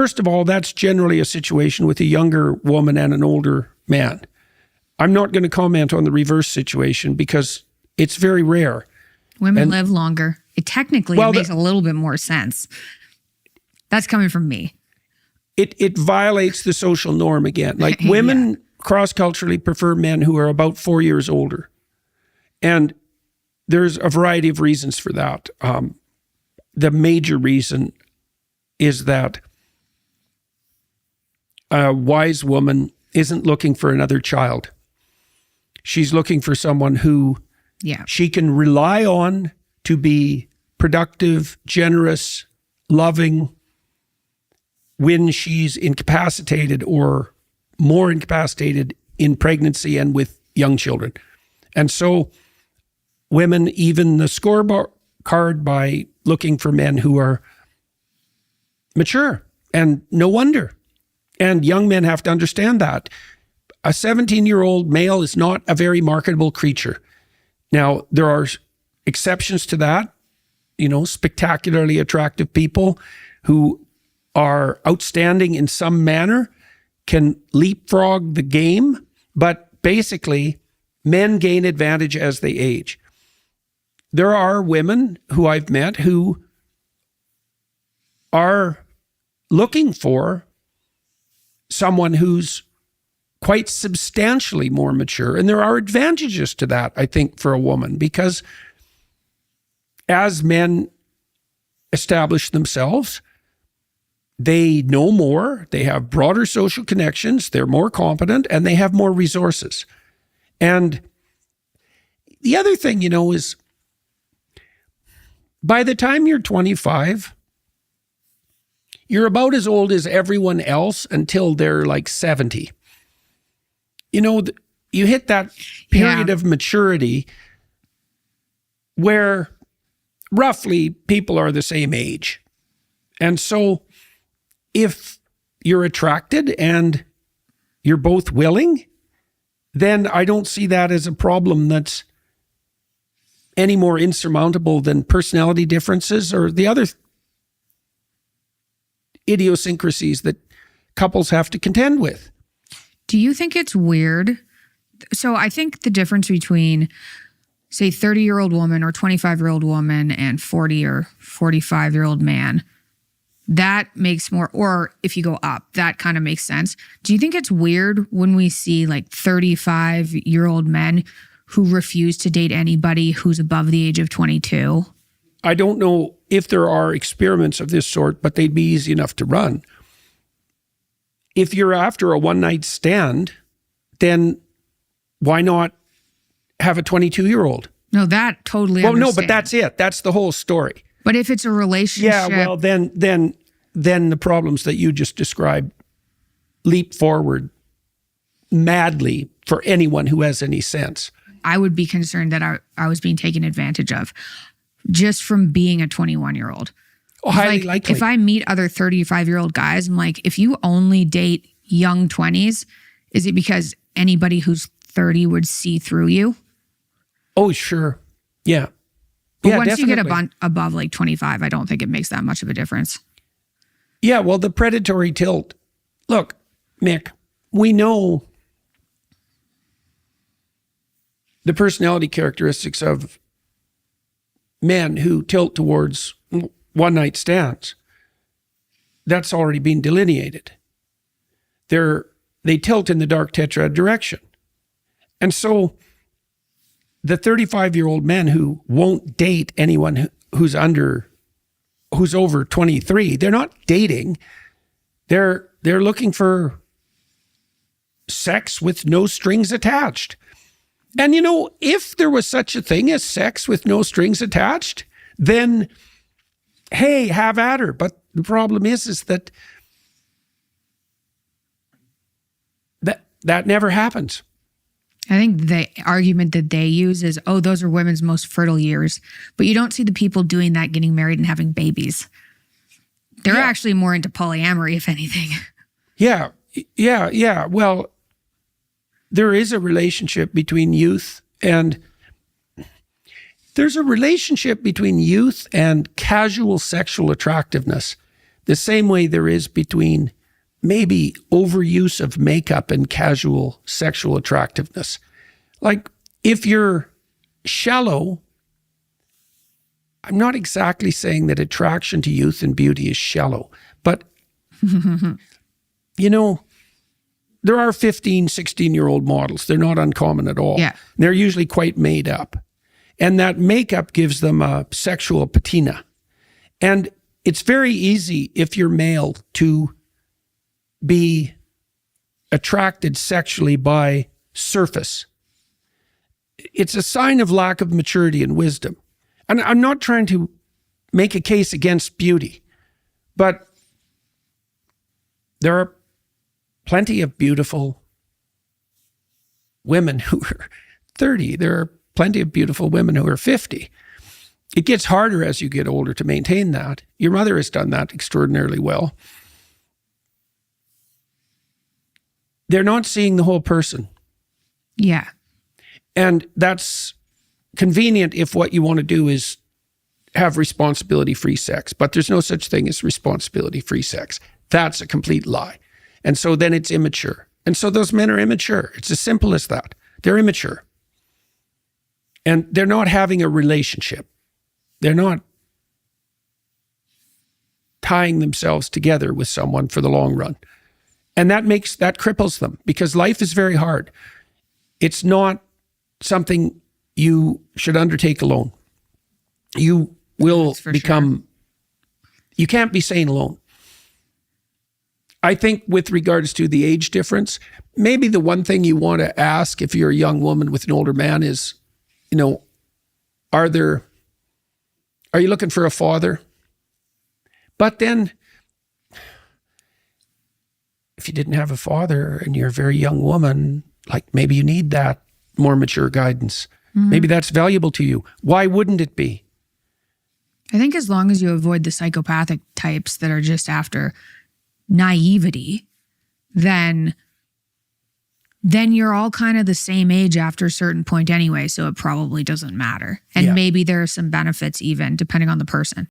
First of all, that's generally a situation with a younger woman and an older man. I'm not going to comment on the reverse situation because it's very rare. Women live longer. It technically makes a little bit more sense. That's coming from me. It violates the social norm again. Like women cross-culturally prefer men who are about 4 years older. And there's a variety of reasons for that. The major reason is that a wise woman isn't looking for another child. She's looking for someone who she can rely on to be productive, generous, loving when she's incapacitated or more incapacitated in pregnancy and with young children. And so women even the scorecard by looking for men who are mature, and no wonder. And young men have to understand that. A 17-year-old male is not a very marketable creature. Now, there are exceptions to that, spectacularly attractive people who are outstanding in some manner, can leapfrog the game, but basically, men gain advantage as they age. There are women who I've met who are looking for someone who's quite substantially more mature. And there are advantages to that, I think, for a woman, because as men establish themselves, they know more, they have broader social connections, they're more competent, and they have more resources. And the other thing, is by the time you're 25, you're about as old as everyone else until they're like 70. You hit that period of maturity where roughly people are the same age. And so if you're attracted and you're both willing, then I don't see that as a problem that's any more insurmountable than personality differences or the other idiosyncrasies that couples have to contend with. Do you think it's weird? So I think the difference between, say, 30-year-old woman or 25-year-old woman and 40 or 45-year-old man, that makes more, or if you go up, that kind of makes sense. Do you think it's weird when we see like 35-year-old men who refuse to date anybody who's above the age of 22? I don't know if there are experiments of this sort, but they'd be easy enough to run. If you're after a one-night stand, then why not have a 22-year-old? No, that totally Well, understand. no, but that's it. That's the whole story. But if it's a relationship... Yeah, well, then the problems that you just described leap forward madly for anyone who has any sense. I would be concerned that I was being taken advantage of just from being a 21-year-old. Oh, highly likely. If I meet other 35-year-old guys, I'm like, if you only date young 20s, is it because anybody who's 30 would see through you? Oh, sure. Yeah. But once you get above like 25, I don't think it makes that much of a difference. Yeah, well, the predatory tilt. Look, Mick, we know the personality characteristics of men who tilt towards one-night stands. That's already been delineated. They tilt in the dark tetrad direction. And so the 35-year-old men who won't date anyone who's over 23, they're not dating. They're looking for sex with no strings attached. And if there was such a thing as sex with no strings attached, then hey, have at her. But the problem is that never happens. I think the argument that they use is, oh, those are women's most fertile years. But you don't see the people doing that getting married and having babies. They're actually more into polyamory, if anything. Yeah. Well, there is a relationship between youth and casual sexual attractiveness the same way there is between maybe overuse of makeup and casual sexual attractiveness. Like if you're shallow, I'm not exactly saying that attraction to youth and beauty is shallow, but you know, there are 15, 16-year-old models. They're not uncommon at all. Yeah. They're usually quite made up. And that makeup gives them a sexual patina. And it's very easy if you're male to be attracted sexually by surface. It's a sign of lack of maturity and wisdom. And I'm not trying to make a case against beauty, but there are plenty of beautiful women who are 30. There are plenty of beautiful women who are 50. It gets harder as you get older to maintain that. Your mother has done that extraordinarily well. They're not seeing the whole person. Yeah. And that's convenient if what you want to do is have responsibility-free sex. But there's no such thing as responsibility-free sex. That's a complete lie. And so then it's immature. And so those men are immature. It's as simple as that. They're immature. And they're not having a relationship. They're not tying themselves together with someone for the long run. And that cripples them because life is very hard. It's not something you should undertake alone. You will become, you can't be sane alone. I think with regards to the age difference, maybe the one thing you want to ask if you're a young woman with an older man is, you know, are you looking for a father? But then if you didn't have a father and you're a very young woman, like maybe you need that more mature guidance. Mm-hmm. Maybe that's valuable to you. Why wouldn't it be? I think as long as you avoid the psychopathic types that are just after naivety, then you're all kind of the same age after a certain point anyway, so it probably doesn't matter. And maybe there are some benefits even, depending on the person.